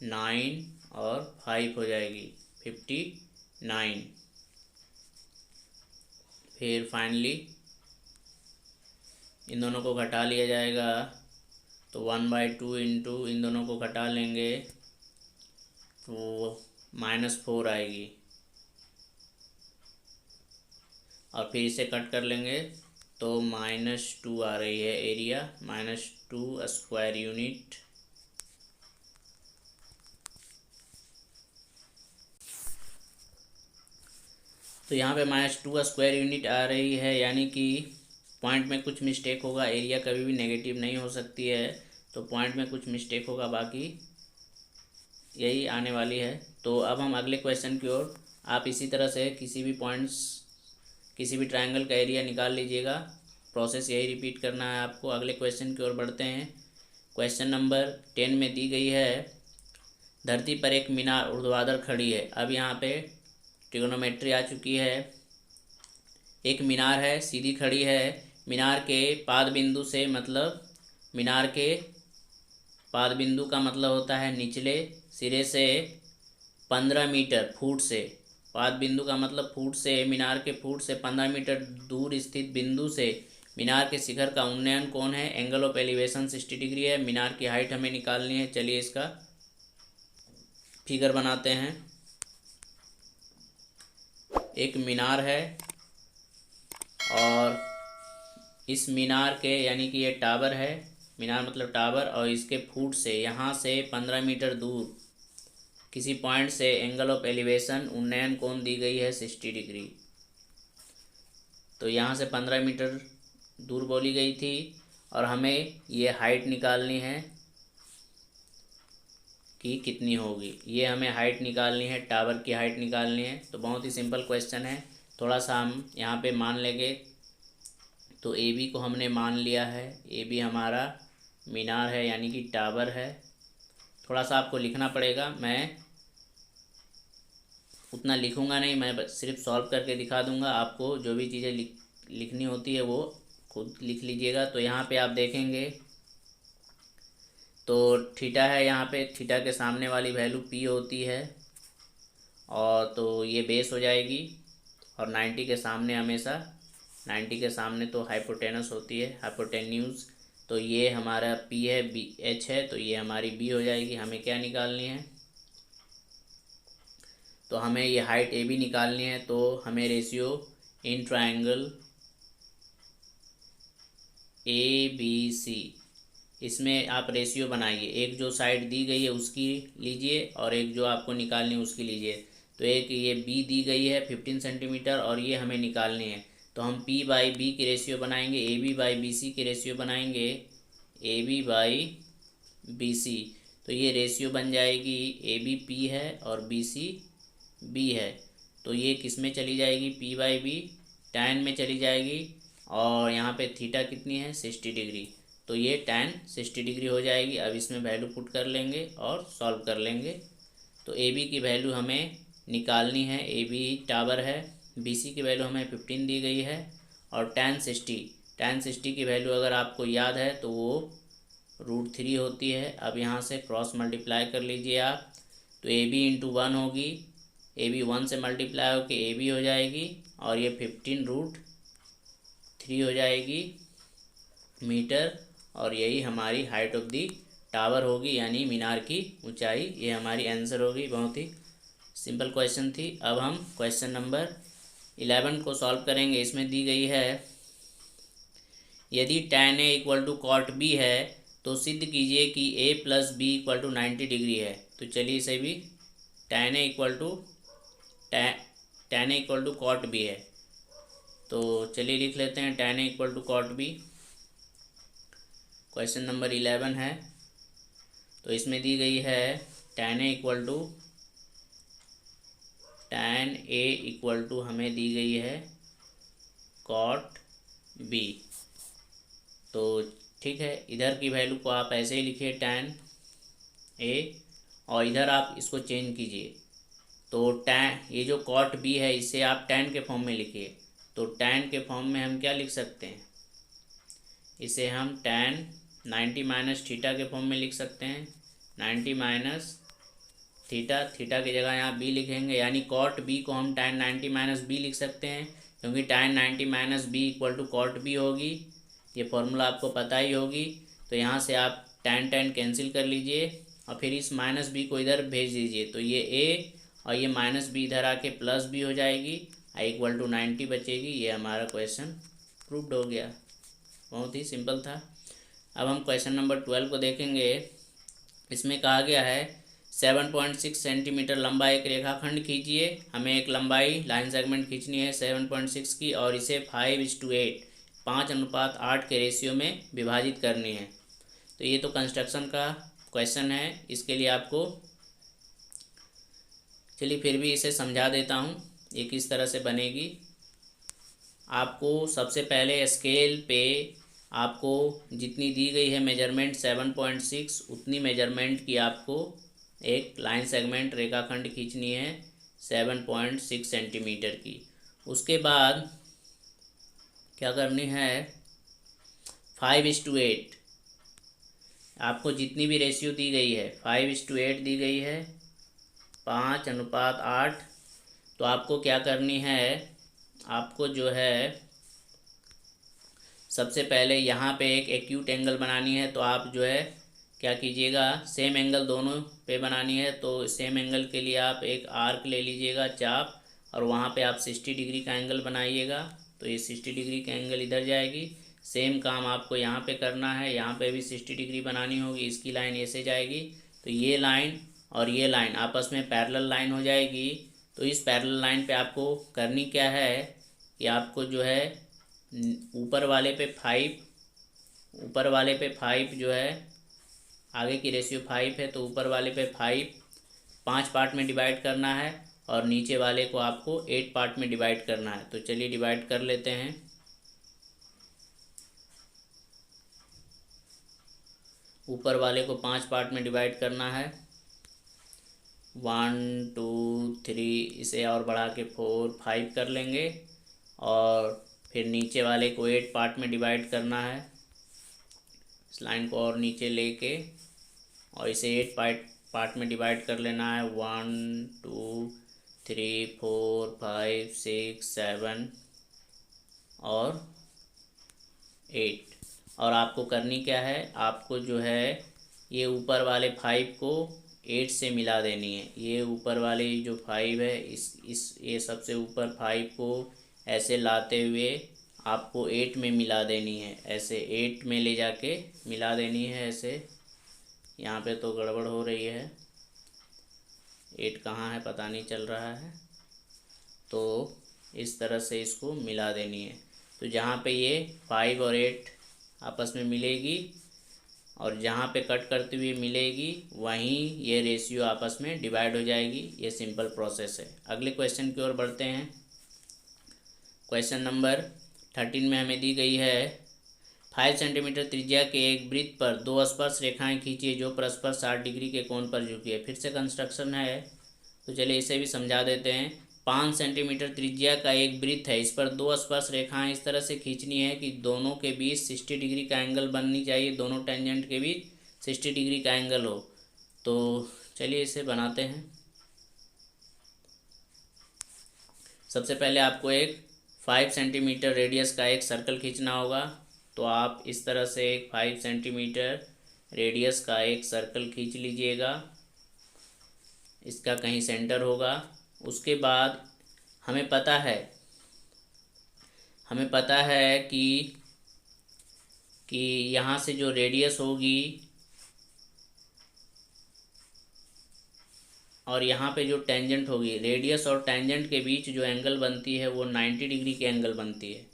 9 और 5 हो जाएगी 59। फिर फाइनली इन दोनों को घटा लिया जाएगा, तो 1/2 इंटू इन दोनों को घटा लेंगे तो -4 आएगी और फिर इसे कट कर लेंगे तो -2 आ रही है एरिया, -2 स्क्वायर यूनिट। तो यहाँ पे -2 स्क्वायर यूनिट आ रही है, यानी कि पॉइंट में कुछ मिस्टेक होगा। एरिया कभी भी नेगेटिव नहीं हो सकती है, तो पॉइंट में कुछ मिस्टेक होगा, बाकी यही आने वाली है। तो अब हम अगले क्वेश्चन की ओर, आप इसी तरह से किसी भी ट्रायंगल का एरिया निकाल लीजिएगा। प्रोसेस यही रिपीट करना है आपको। अगले क्वेश्चन की ओर बढ़ते हैं। क्वेश्चन नंबर 10 में दी गई है, धरती पर एक मीनार ऊर्ध्वाधर खड़ी है। अब यहाँ पे ट्रिग्नोमेट्री आ चुकी है। एक मीनार है, सीधी खड़ी है। मीनार के पाद बिंदु से, मतलब मीनार के पाद बिंदु का मतलब होता है निचले सिरे से 15 मीटर, फुट से पाद बिंदु का मतलब फुट से, मीनार के फुट से 15 मीटर दूर स्थित बिंदु से मीनार के शिखर का उन्नयन कोण है। एंगल ऑफ एलिवेशन 60 डिग्री है। मीनार की हाइट हमें निकालनी है। चलिए इसका फिगर बनाते हैं। एक मीनार है और इस मीनार के, यानी कि ये टावर है, मीनार मतलब टावर, और इसके फुट से, यहाँ से 15 मीटर दूर किसी पॉइंट से एंगल ऑफ एलिवेशन उन्नयन कोण दी गई है 60 डिग्री। तो यहाँ से 15 मीटर दूर बोली गई थी और हमें ये हाइट निकालनी है कि कितनी होगी। ये हमें हाइट निकालनी है, टावर की हाइट निकालनी है। तो बहुत ही सिंपल क्वेश्चन है। थोड़ा सा हम यहाँ पे मान लेंगे, तो ए बी को हमने मान लिया है। ए बी हमारा मीनार है, यानी कि टावर है। थोड़ा सा आपको लिखना पड़ेगा, मैं उतना लिखूँगा नहीं, मैं सिर्फ सॉल्व करके दिखा दूँगा। आपको जो भी चीज़ें लिखनी होती है वो खुद लिख लीजिएगा। तो यहाँ पे आप देखेंगे तो थीटा है, यहाँ पे थीटा के सामने वाली वैल्यू पी होती है, और तो ये बेस हो जाएगी। और 90 के सामने हमेशा, 90 के सामने तो हाइपोटेनस होती है, हाइपोटेन्यूज। तो ये हमारा पी है, बी एच है, तो ये हमारी बी हो जाएगी। हमें क्या निकालनी है, तो हमें ये हाइट ए बी निकालनी है। तो हमें ratio in triangle A B C, इसमें आप रेशियो बनाइए। एक जो साइड दी गई है उसकी लीजिए और एक जो आपको निकालनी है उसकी लीजिए। तो एक ये बी दी गई है 15 सेंटीमीटर और ये हमें निकालनी है। तो हम पी बाई बी की रेशियो बनाएंगे, A B by B C की रेशियो बनाएंगे, A B by B C. तो ये रेशियो बन जाएगी, ए बी पी है और बी सी बी है। तो ये किस में चली जाएगी, पी बाई बी tan में चली जाएगी। और यहाँ पे थीटा कितनी है, 60 डिग्री। तो ये tan 60 डिग्री हो जाएगी। अब इसमें वैल्यू पुट कर लेंगे और सॉल्व कर लेंगे। तो ए बी की वैल्यू हमें निकालनी है, ए बी टावर है, बी सी की वैल्यू हमें 15 दी गई है, और tan 60 की वैल्यू अगर आपको याद है तो वो √3 होती है। अब यहाँ से क्रॉस मल्टीप्लाई कर लीजिए आप, तो ए बी इंटू 1 होगी, ए बी 1 से मल्टीप्लाई होकर ए बी हो जाएगी, और ये 15 √3 हो जाएगी मीटर। और यही हमारी हाइट ऑफ दी टावर होगी, यानी मीनार की ऊंचाई। ये हमारी आंसर होगी। बहुत ही सिंपल क्वेश्चन थी। अब हम क्वेश्चन नंबर 11 को सॉल्व करेंगे। इसमें दी गई है यदि tan A equal to cot B है तो सिद्ध कीजिए कि A plus B equal to 90 डिग्री है। तो चलिए इसे भी tan A equal to cot B है, तो चलिए लिख लेते हैं tan A equal to cot B. Question number 11 है, तो इसमें दी गई है tan A इक्वल टू हमें दी गई है कॉट बी। तो ठीक है, इधर की वैल्यू को आप ऐसे ही लिखिए tan A, और इधर आप इसको चेंज कीजिए। तो tan, ये जो कॉट बी है इसे आप tan के फॉर्म में लिखिए। तो tan के फॉर्म में हम क्या लिख सकते हैं, इसे हम tan 90 माइनस थीटा के फॉर्म में लिख सकते हैं। 90 माइनस थीटा, थीटा की जगह यहाँ बी लिखेंगे, यानी कॉट बी को हम tan 90 माइनस बी लिख सकते हैं, क्योंकि tan 90 minus B equal to cot B होगी। ये फॉर्मूला आपको पता ही होगी। तो यहाँ से आप tan कैंसिल कर लीजिए और फिर इस माइनस बी को इधर भेज दीजिए। तो ये a और ये माइनस बी इधर आके प्लस बी हो जाएगी, इक्वल टू 90 बचेगी। ये हमारा क्वेश्चन प्रूव्ड हो गया। बहुत ही सिंपल था। अब हम क्वेश्चन नंबर 12 को देखेंगे। इसमें कहा गया है 7.6 सेंटीमीटर लंबा एक रेखाखंड खींचिए। हमें एक लंबाई लाइन सेगमेंट खींचनी है 7.6 की, और इसे 5:8 5:8 के रेशियो में विभाजित करनी है। तो ये तो कंस्ट्रक्शन का क्वेश्चन है। इसके लिए आपको, चलिए फिर भी इसे समझा देता हूँ ये किस तरह से बनेगी। आपको सबसे पहले स्केल पे आपको जितनी दी गई है मेजरमेंट 7.6, उतनी मेजरमेंट की आपको एक लाइन सेगमेंट रेखाखंड खींचनी है 7.6 सेंटीमीटर की। उसके बाद क्या करनी है, 5:8 आपको जितनी भी रेशियो दी गई है 5:8 दी गई है 5:8। तो आपको क्या करनी है, आपको जो है सबसे पहले यहाँ पे एक एक्यूट एंगल बनानी है। तो आप जो है क्या कीजिएगा, सेम एंगल दोनों पे बनानी है। तो सेम एंगल के लिए आप एक आर्क ले लीजिएगा, चाप, और वहाँ पे आप 60 डिग्री का एंगल बनाइएगा। तो ये 60 डिग्री का एंगल इधर जाएगी। सेम काम आपको यहाँ पे करना है, यहाँ पे भी 60 डिग्री बनानी होगी। इसकी लाइन ऐसे जाएगी, तो ये लाइन और ये लाइन आपस में पैरेलल लाइन हो जाएगी। तो इस पैरेलल लाइन पे आपको करनी क्या है कि आपको जो है ऊपर वाले पे 5 जो है, आगे की रेशियो 5 है, तो ऊपर वाले पे 5 पार्ट में डिवाइड करना है, और नीचे वाले को आपको 8 पार्ट में डिवाइड करना है। तो चलिए डिवाइड कर लेते हैं। ऊपर वाले को 5 पार्ट में डिवाइड करना है, 1 2 3, इसे और बढ़ा के 4 5 कर लेंगे, और फिर नीचे वाले को 8 पार्ट में डिवाइड करना है। इस लाइन को और नीचे लेके और इसे 8 पार्ट में डिवाइड कर लेना है, 1 2 3 4 5 6 7 और 8। और आपको करनी क्या है, आपको जो है ये ऊपर वाले 5 को 8 से मिला देनी है। ये ऊपर वाले जो 5 है, इस ये सबसे ऊपर 5 को ऐसे लाते हुए आपको 8 में मिला देनी है। ऐसे 8 में ले जाके मिला देनी है ऐसे। यहाँ पे तो गड़बड़ हो रही है, 8 कहाँ है पता नहीं चल रहा है। तो इस तरह से इसको मिला देनी है। तो जहाँ पे ये 5 और 8 आपस में मिलेगी और जहाँ पे कट करते हुए मिलेगी, वहीं ये रेशियो आपस में डिवाइड हो जाएगी। ये सिंपल प्रोसेस है। अगले क्वेश्चन की ओर बढ़ते हैं। क्वेश्चन नंबर 13 में हमें दी गई है 5 सेंटीमीटर त्रिज्या के एक वृत्त पर 2 स्पर्श रेखाएं खींचिए जो परस्पर 60 डिग्री के कोण पर झुकी है। फिर से कंस्ट्रक्शन है, तो चलिए इसे भी समझा देते हैं। 5 सेंटीमीटर त्रिज्या का एक वृत्त है, इस पर 2 स्पर्श रेखाएं इस तरह से खींचनी है कि दोनों के बीच 60 डिग्री का एंगल बननी चाहिए। दोनों टेंजेंट के बीच 60 डिग्री का एंगल हो। तो चलिए इसे बनाते हैं। सबसे पहले आपको एक 5 सेंटीमीटर रेडियस का एक सर्कल खींचना होगा। तो आप इस तरह से एक 5 सेंटीमीटर रेडियस का एक सर्कल खींच लीजिएगा, इसका कहीं सेंटर होगा। उसके बाद हमें पता है कि यहाँ से जो रेडियस होगी और यहाँ पे जो टेंजेंट होगी, रेडियस और टेंजेंट के बीच जो एंगल बनती है वो 90 डिग्री की एंगल बनती है।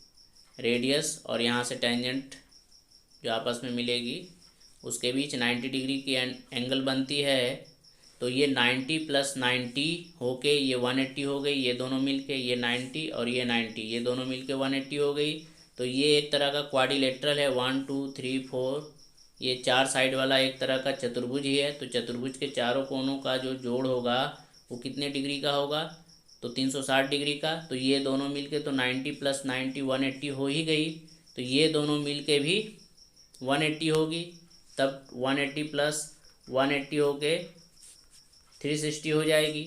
रेडियस और यहाँ से टेंजेंट जो आपस में मिलेगी उसके बीच 90 डिग्री की एंगल बनती है। तो ये 90 + 90 होके ये 180 हो गई, ये दोनों मिलके ये 90 और ये 90 ये दोनों मिलके 180 हो गई। तो ये एक तरह का क्वाड्रिलेटरल है, 1 2 3 4, ये 4 साइड वाला एक तरह का चतुर्भुज ही है। तो चतुर्भुज के चारों कोनों का जो जोड़ होगा वो कितने डिग्री का होगा, तो 360 डिग्री का। तो ये दोनों मिलके तो 90 + 90 180 हो ही गई। तो ये दोनों मिलके भी 180 होगी, तब 180 + 180 होके 360 हो जाएगी।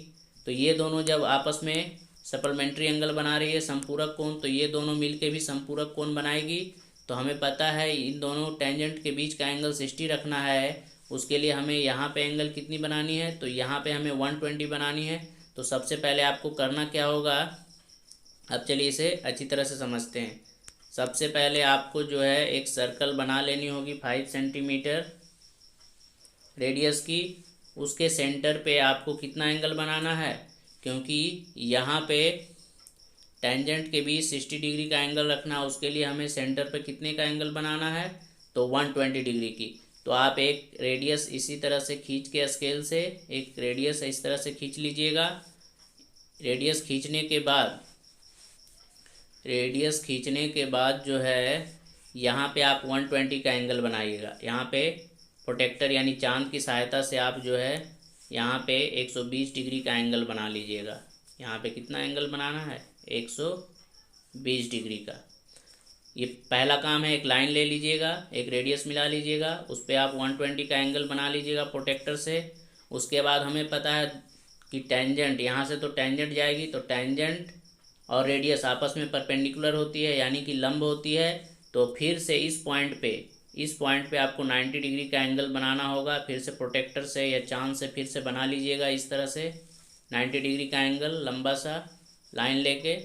तो ये दोनों जब आपस में सप्लीमेंट्री एंगल बना रही है, संपूरक कोण, तो ये दोनों मिलके भी संपूरक कोण बनाएगी। तो हमें पता है इन दोनों टेंजेंट के बीच का एंगल 60 रखना है। उसके लिए हमें यहाँ पे एंगल कितनी बनानी है, तो यहाँ पे हमें 120 बनानी है। तो सबसे पहले आपको करना क्या होगा, अब चलिए इसे अच्छी तरह से समझते हैं। सबसे पहले आपको जो है एक सर्कल बना लेनी होगी 5 सेंटीमीटर रेडियस की। उसके सेंटर पे आपको कितना एंगल बनाना है, क्योंकि यहाँ पे टेंजेंट के बीच 60 डिग्री का एंगल रखना है, उसके लिए हमें सेंटर पे कितने का एंगल बनाना है, तो 120 डिग्री की। तो आप एक रेडियस इसी तरह से खींच के स्केल से एक रेडियस इस तरह से खींच लीजिएगा। रेडियस खींचने के बाद जो है यहाँ पे आप 120 का एंगल बनाइएगा। यहाँ पे प्रोटेक्टर यानी चांद की सहायता से आप जो है यहाँ पे 120 डिग्री का एंगल बना लीजिएगा। यहाँ पे कितना एंगल बनाना है, 120 डिग्री का। ये पहला काम है, एक लाइन ले लीजिएगा, एक रेडियस मिला लीजिएगा, उस पर आप 120 का एंगल बना लीजिएगा प्रोटेक्टर से। उसके बाद हमें पता है कि टेंजेंट, यहाँ से तो टेंजेंट जाएगी, तो टेंजेंट और रेडियस आपस में परपेंडिकुलर होती है यानी कि लंब होती है। तो फिर से इस पॉइंट पे आपको 90 डिग्री का एंगल बनाना होगा। फिर से प्रोटेक्टर से या चांद से फिर से बना लीजिएगा इस तरह से 90 डिग्री का एंगल, लंबा सा लाइन लेके।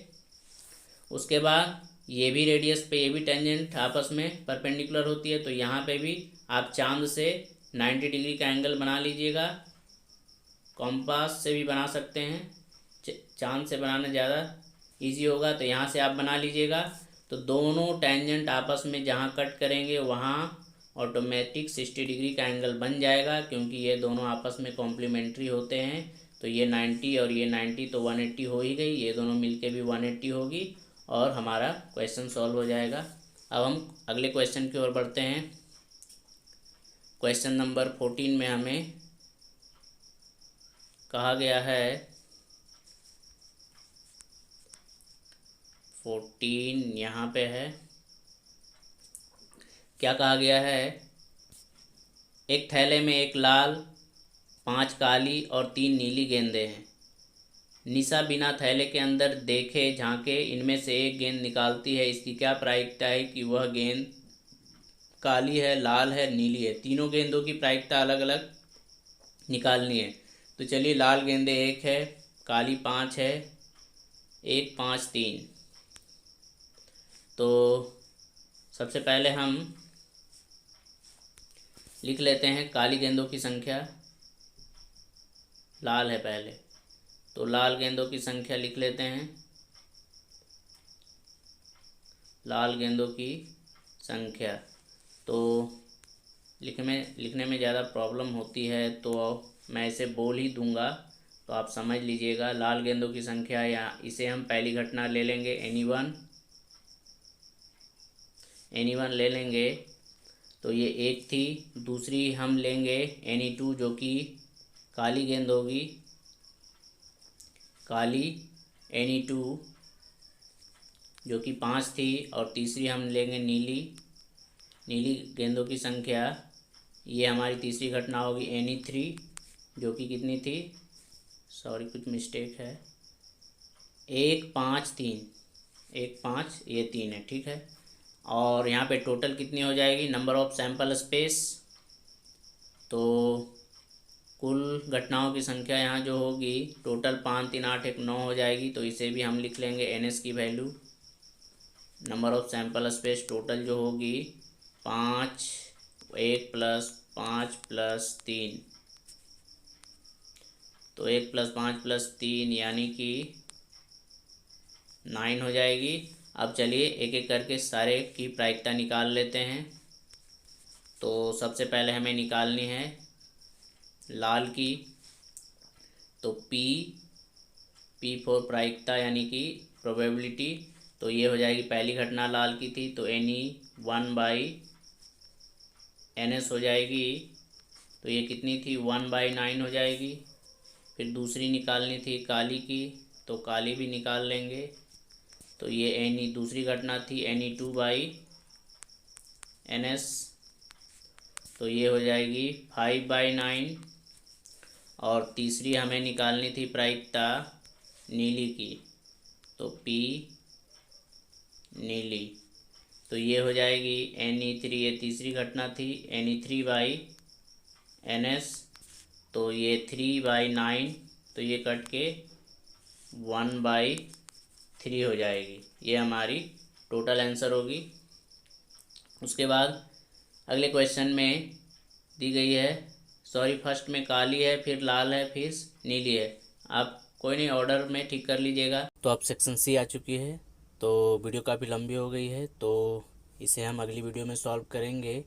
उसके बाद ये भी रेडियस पे ये भी टेंजेंट आपस में परपेंडिकुलर होती है, तो यहाँ पे भी आप चांद से 90 डिग्री का एंगल बना लीजिएगा। कॉम्पास से भी बना सकते हैं, चांद से बनाना ज़्यादा इजी होगा, तो यहाँ से आप बना लीजिएगा। तो दोनों टेंजेंट आपस में जहाँ कट करेंगे वहाँ ऑटोमेटिक 60 डिग्री का एंगल बन जाएगा, क्योंकि ये दोनों आपस में कॉम्प्लीमेंट्री होते हैं। तो ये 90 और ये 90 तो 180 हो ही गई, ये दोनों मिलके भी 180 होगी और हमारा क्वेश्चन सॉल्व हो जाएगा। अब हम अगले क्वेश्चन की ओर बढ़ते हैं। क्वेश्चन नंबर 14 में हमें कहा गया है, 14 यहाँ पे है, क्या कहा गया है, एक थैले में एक लाल, 5 काली और 3 नीली गेंदें हैं। निशा बिना थैले के अंदर देखे झांके इनमें से एक गेंद निकालती है। इसकी क्या प्रायिकता है कि वह गेंद काली है, लाल है, नीली है। तीनों गेंदों की प्रायिकता अलग अलग निकालनी है। तो चलिए, लाल गेंदें 1 है, काली 5 है, 1 5 3। तो सबसे पहले हम लिख लेते हैं काली गेंदों की संख्या, लाल है पहले, तो लाल गेंदों की संख्या लिख लेते हैं। लाल गेंदों की संख्या तो लिखने में ज़्यादा प्रॉब्लम होती है, तो मैं इसे बोल ही दूंगा, तो आप समझ लीजिएगा। लाल गेंदों की संख्या, या इसे हम पहली घटना ले लेंगे, एनी वन ले लेंगे, तो ये 1 थी। दूसरी हम लेंगे any2 जो कि काली गेंद होगी, काली any2 जो कि 5 थी। और तीसरी हम लेंगे नीली गेंदों की संख्या, ये हमारी तीसरी घटना होगी any3 जो कि कितनी थी, सॉरी कुछ मिस्टेक है, 1 5 3, 1 5 ये 3 है, ठीक है। और यहाँ पे टोटल कितनी हो जाएगी, नंबर ऑफ सैंपल स्पेस। तो कुल घटनाओं की संख्या यहाँ जो होगी टोटल 5 3 8 1 9 हो जाएगी। तो इसे भी हम लिख लेंगे NS की value, number of sample space total जो होगी 5 1 + 5 + 3, तो 1 + 5 + 3 यानी कि 9 हो जाएगी। अब चलिए एक एक करके सारे की प्रायिकता निकाल लेते हैं। तो सबसे पहले हमें निकालनी है लाल की। तो P फॉर प्रायिकता यानी कि प्रोबेबिलिटी। तो ये हो जाएगी, पहली घटना लाल की थी तो NE1/NS हो जाएगी। तो ये कितनी थी, 1/9 हो जाएगी। फिर दूसरी निकालनी थी काली की, तो काली भी निकाल लेंगे। तो ये NE दूसरी घटना थी NE2/NS, तो ये हो जाएगी 5/9। और तीसरी हमें निकालनी थी प्रायिकता नीली की, तो P नीली, तो ये हो जाएगी NE3, ये तीसरी घटना थी NE3/NS, तो ये 3/9, तो ये कट के 1/3 हो जाएगी। ये हमारी टोटल आंसर होगी। उसके बाद अगले क्वेश्चन में दी गई है, सॉरी फर्स्ट में काली है, फिर लाल है, फिर नीली है। आप कोई नहीं, ऑर्डर में ठीक कर लीजिएगा। तो अब सेक्शन C आ चुकी है। तो वीडियो काफ़ी लंबी हो गई है, तो इसे हम अगली वीडियो में सॉल्व करेंगे।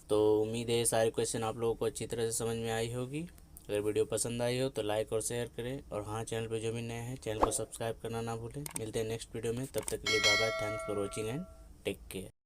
तो उम्मीद है सारे क्वेश्चन आप लोगों को अच्छी तरह से समझ में आई होगी। अगर वीडियो पसंद आई हो तो लाइक और शेयर करें, और हाँ, चैनल पे जो भी नए हैं चैनल को सब्सक्राइब करना ना भूलें। मिलते हैं नेक्स्ट वीडियो में, तब तक के लिए bye bye, thanks for watching and take care.